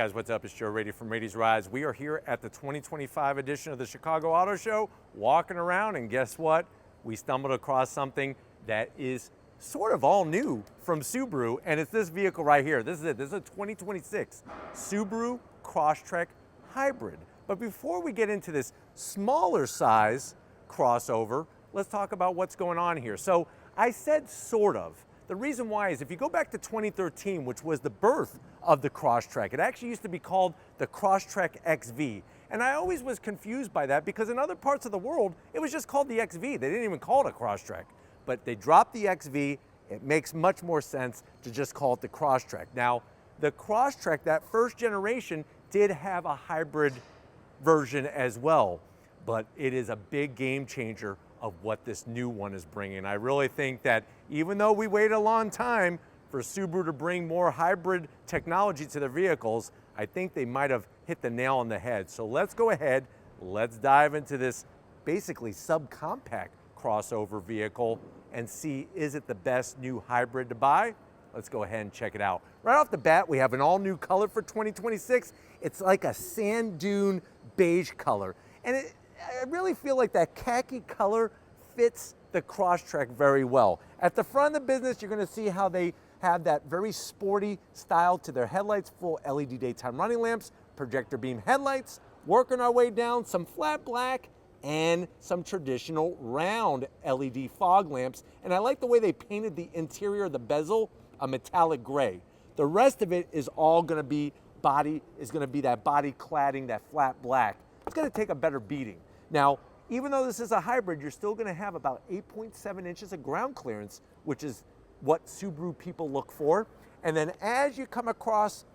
guys, what's up? It's Joe Raiti from Raiti's Rides. We are here at the 2025 edition of the Chicago Auto Show, walking around, and guess what? We stumbled across something that is sort of all new from Subaru, and it's this vehicle right here. This is it. This is a 2026 Subaru Crosstrek Hybrid. But before we get into this smaller size crossover, let's talk about what's going on here. So I said sort of. The reason why is if you go back to 2013, which was the birth of the Crosstrek, it actually used to be called the Crosstrek XV. And I always was confused by that because in other parts of the world, it was just called the XV. They didn't even call it a Crosstrek. But they dropped the XV. It makes much more sense to just call it the Crosstrek. Now, the Crosstrek, that first generation, did have a hybrid version as well. But it is a big game changer of what this new one is bringing. I really think that even though we waited a long time for Subaru to bring more hybrid technology to their vehicles, I think they might have hit the nail on the head. So let's go ahead, let's dive into this basically subcompact crossover vehicle and see, is it the best new hybrid to buy? Let's go ahead and check it out. Right off the bat, we have an all new color for 2026. It's like a sand dune beige color. And I really feel like that khaki color fits the Crosstrek very well. At the front of the business, you're gonna see how they have that very sporty style to their headlights, full LED daytime running lamps, projector beam headlights, working our way down some flat black and some traditional round LED fog lamps. And I like the way they painted the interior of the bezel a metallic gray. The rest of it is all gonna be that body cladding, that flat black. It's gonna take a better beating. Now, even though this is a hybrid, you're still gonna have about 8.7 inches of ground clearance, which is what Subaru people look for. And then as you come across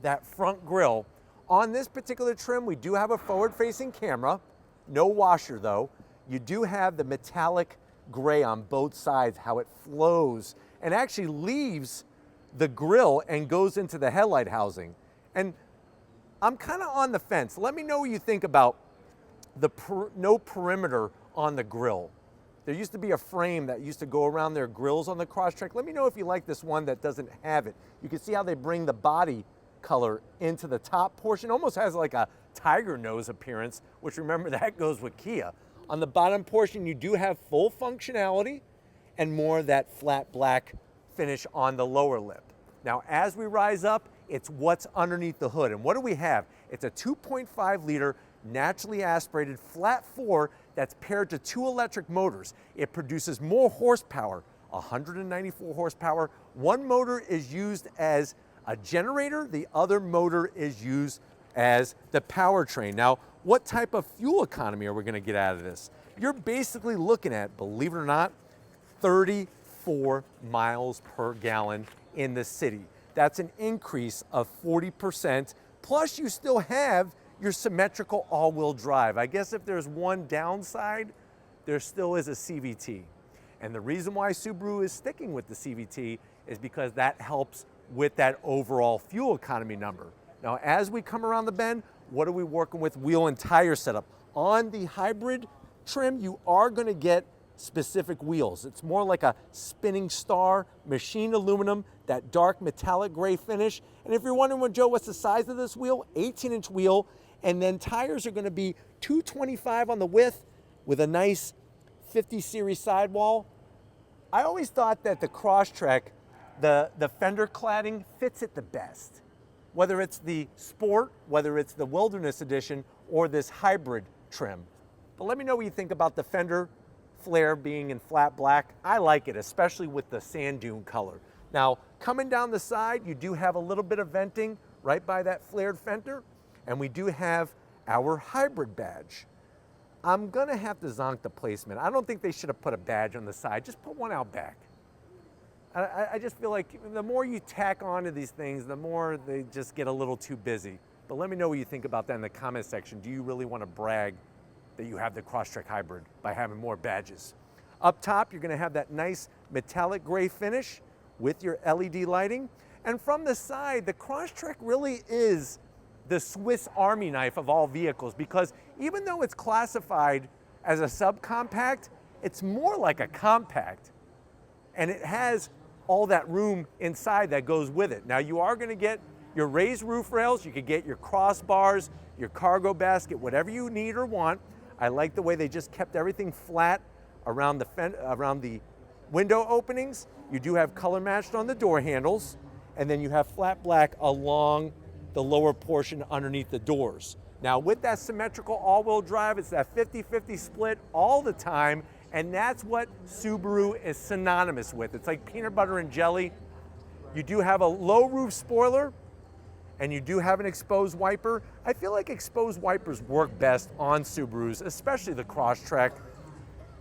that front grille, on this particular trim, we do have a forward-facing camera, no washer though. You do have the metallic gray on both sides, how it flows and actually leaves the grille and goes into the headlight housing. And I'm kind of on the fence. Let me know what you think about the no perimeter on the grille. There used to be a frame that used to go around their grills on the Crosstrek. Let me know if you like this one that doesn't have it. You can see how they bring the body color into the top portion. Almost has like a tiger nose appearance, which remember that goes with Kia. On the bottom portion, you do have full functionality and more of that flat black finish on the lower lip. Now, as we rise up, it's what's underneath the hood. And what do we have? It's a 2.5 liter naturally aspirated flat four that's paired to 2 electric motors. It produces more horsepower, 194 horsepower. One motor is used as a generator, the other motor is used as the powertrain. Now, what type of fuel economy are we gonna get out of this? You're basically looking at, believe it or not, 34 miles per gallon in the city. That's an increase of 40%, plus you still have your symmetrical all-wheel drive. I guess if there's one downside, there still is a CVT. And the reason why Subaru is sticking with the CVT is because that helps with that overall fuel economy number. Now, as we come around the bend, what are we working with wheel and tire setup? On the hybrid trim, you are gonna get specific wheels. It's more like a spinning star, machined aluminum, that dark metallic gray finish. And if you're wondering, well, Joe, what's the size of this wheel? 18-inch wheel. And then tires are gonna be 225 on the width with a nice 50 series sidewall. I always thought that the Crosstrek, the fender cladding fits it the best. Whether it's the Sport, whether it's the Wilderness Edition, or this hybrid trim. But let me know what you think about the fender flare being in flat black. I like it, especially with the sand dune color. Now, coming down the side, you do have a little bit of venting right by that flared fender. And we do have our hybrid badge. I'm gonna have to zonk the placement. I don't think they should have put a badge on the side. Just put one out back. I just feel like the more you tack onto these things, the more they just get a little too busy. But let me know what you think about that in the comment section. Do you really want to brag that you have the Crosstrek Hybrid by having more badges? Up top, you're gonna have that nice metallic gray finish with your LED lighting. And from the side, the Crosstrek really is the Swiss Army knife of all vehicles, because even though it's classified as a subcompact, it's more like a compact. And it has all that room inside that goes with it. Now, you are gonna get your raised roof rails, you could get your crossbars, your cargo basket, whatever you need or want. I like the way they just kept everything flat around the window openings. You do have color matched on the door handles, and then you have flat black along the lower portion underneath the doors. Now with that symmetrical all-wheel drive, it's that 50-50 split all the time, and that's what Subaru is synonymous with. It's like peanut butter and jelly. You do have a low roof spoiler, and you do have an exposed wiper. I feel like exposed wipers work best on Subarus, especially the Crosstrek.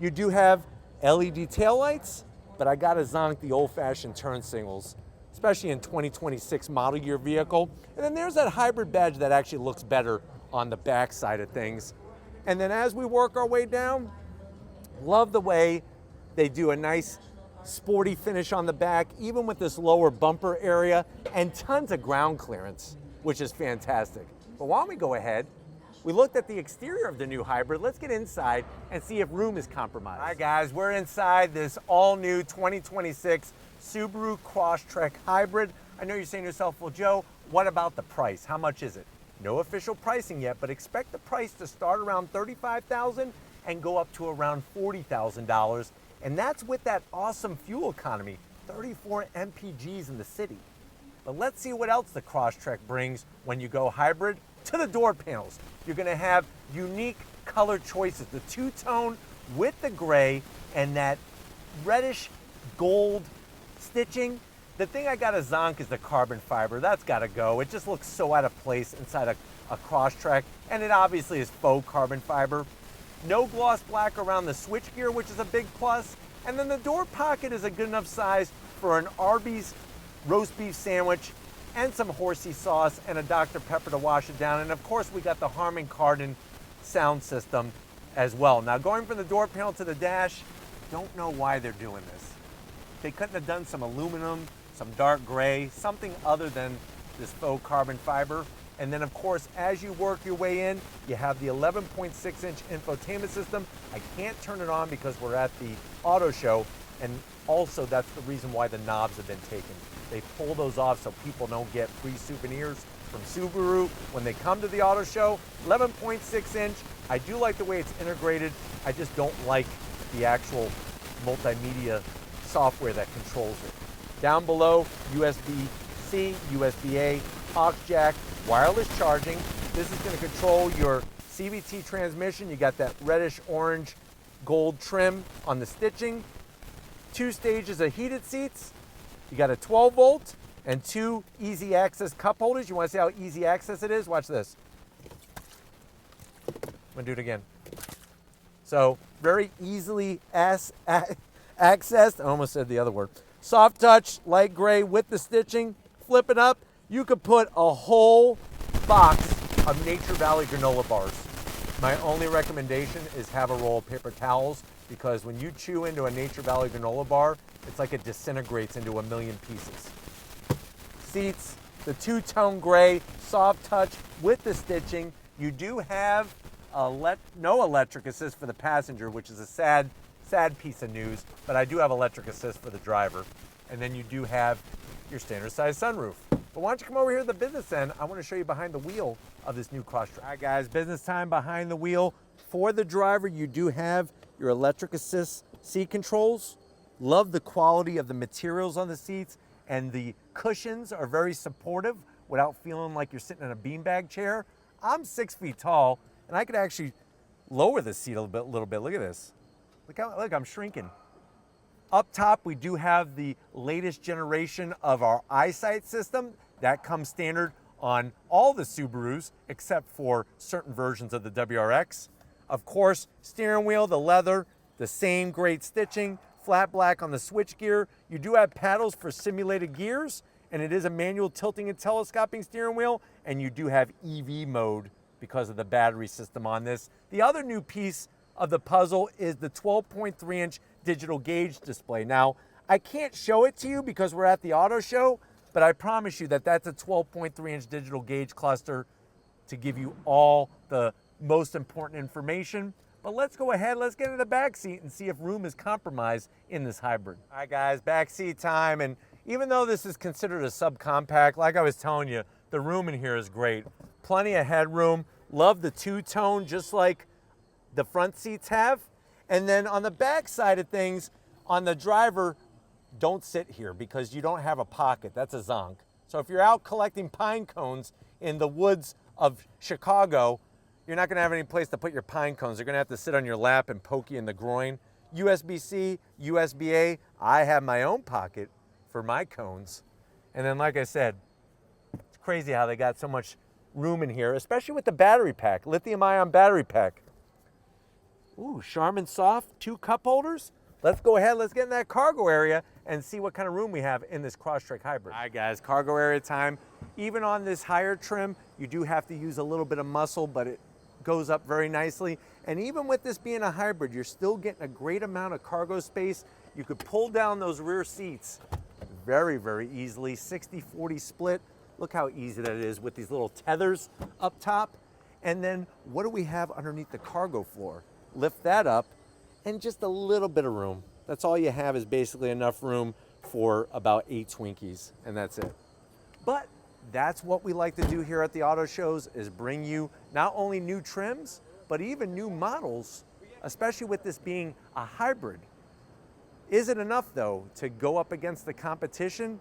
You do have LED taillights, but I gotta zonk the old-fashioned turn signals, especially in 2026 model year vehicle. And then there's that hybrid badge that actually looks better on the back side of things. And then as we work our way down, love the way they do a nice sporty finish on the back, even with this lower bumper area and tons of ground clearance, which is fantastic. But why don't we go ahead? We looked at the exterior of the new hybrid. Let's get inside and see if room is compromised. All right, guys, we're inside this all-new 2026 Subaru Crosstrek Hybrid. I know you're saying to yourself, well, Joe, what about the price? How much is it? No official pricing yet, but expect the price to start around $35,000 and go up to around $40,000. And that's with that awesome fuel economy, 34 mpgs in the city. But let's see what else the Crosstrek brings when you go hybrid. To the door panels, you're gonna have unique color choices. The two-tone with the gray and that reddish gold stitching. The thing I gotta zonk is the carbon fiber. That's gotta go. It just looks so out of place inside a Crosstrek, and it obviously is faux carbon fiber. No gloss black around the switchgear, which is a big plus. And then the door pocket is a good enough size for an Arby's roast beef sandwich and some horsey sauce and a Dr. Pepper to wash it down. And of course, we got the Harman Kardon sound system as well. Now going from the door panel to the dash, don't know why they're doing this. They couldn't have done some aluminum, some dark gray, something other than this faux carbon fiber. And then of course, as you work your way in, you have the 11.6-inch infotainment system. I can't turn it on because we're at the auto show, and also that's the reason why the knobs have been taken. They pull those off so people don't get free souvenirs from Subaru when they come to the auto show. 11.6-inch. I do like the way it's integrated. I just don't like the actual multimedia software that controls it. Down below, USB-C, USB-A, aux jack, wireless charging. This is going to control your CVT transmission. You got that reddish orange gold trim on the stitching. 2 stages of heated seats. You got a 12 volt and 2 easy access cup holders. You want to see how easy access it is? Watch this. I'm going to do it again. So very easily accessed. I almost said the other word. Soft touch, light gray with the stitching. Flip it up. You could put a whole box of Nature Valley granola bars. My only recommendation is have a roll of paper towels, because when you chew into a Nature Valley granola bar, it's like it disintegrates into a million pieces. Seats, the two-tone gray, soft touch with the stitching. You do have no electric assist for the passenger, which is a sad piece of news, but I do have electric assist for the driver. And then you do have your standard size sunroof. But why don't you come over here to the business end? I want to show you behind the wheel of this new Crosstrek. All right, guys, business time behind the wheel. For the driver, you do have your electric assist seat controls. Love the quality of the materials on the seats, and the cushions are very supportive without feeling like you're sitting in a beanbag chair. I'm 6 feet tall, and I could actually lower the seat a little bit. Look at this. Look, I'm shrinking. Up top, we do have the latest generation of our eyesight system. That comes standard on all the Subarus, except for certain versions of the WRX. Of course, steering wheel, the leather, the same great stitching, flat black on the switchgear. You do have paddles for simulated gears, and it is a manual tilting and telescoping steering wheel, and you do have EV mode because of the battery system on this. The other new piece of the puzzle is the 12.3-inch digital gauge display. Now, I can't show it to you because we're at the auto show, but I promise you that that's a 12.3-inch digital gauge cluster to give you all the most important information. But let's go ahead, let's get in the back seat and see if room is compromised in this hybrid. All right, guys, back seat time. And even though this is considered a subcompact, like I was telling you, The room in here is great. Plenty of headroom. Love the two-tone, just like the front seats have. And then on the back side of things, on the driver, don't sit here because you don't have a pocket. That's a zonk. So if you're out collecting pine cones in the woods of Chicago, you're not gonna have any place to put your pine cones. They're gonna have to sit on your lap and poke you in the groin. USB-C, USB-A, I have my own pocket for my cones. And then like I said, it's crazy how they got so much room in here, especially with the battery pack, lithium-ion battery pack. Ooh, Charmin Soft, 2 cup holders. Let's go ahead, let's get in that cargo area and see what kind of room we have in this Crosstrek Hybrid. All right guys, cargo area time. Even on this higher trim, you do have to use a little bit of muscle, but it goes up very nicely. And even with this being a hybrid, you're still getting a great amount of cargo space. You could pull down those rear seats very, very easily. 60-40 split. Look how easy that is with these little tethers up top. And then what do we have underneath the cargo floor? Lift that up and just a little bit of room. That's all you have, is basically enough room for about 8 Twinkies, and that's it. But that's what we like to do here at the auto shows, is bring you not only new trims, but even new models, especially with this being a hybrid. Is it enough though to go up against the competition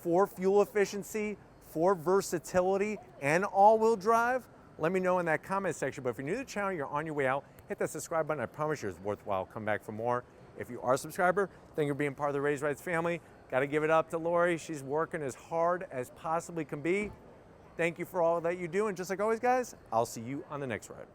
for fuel efficiency, for versatility, and all-wheel drive? Let me know in that comment section. But if you're new to the channel, you're on your way out, hit that subscribe button. I promise you it's worthwhile. Come back for more. If you are a subscriber, thank you for being part of the Raised Rights family. Got to give it up to Lori. She's working as hard as possibly can be. Thank you for all that you do. And just like always, guys, I'll see you on the next ride.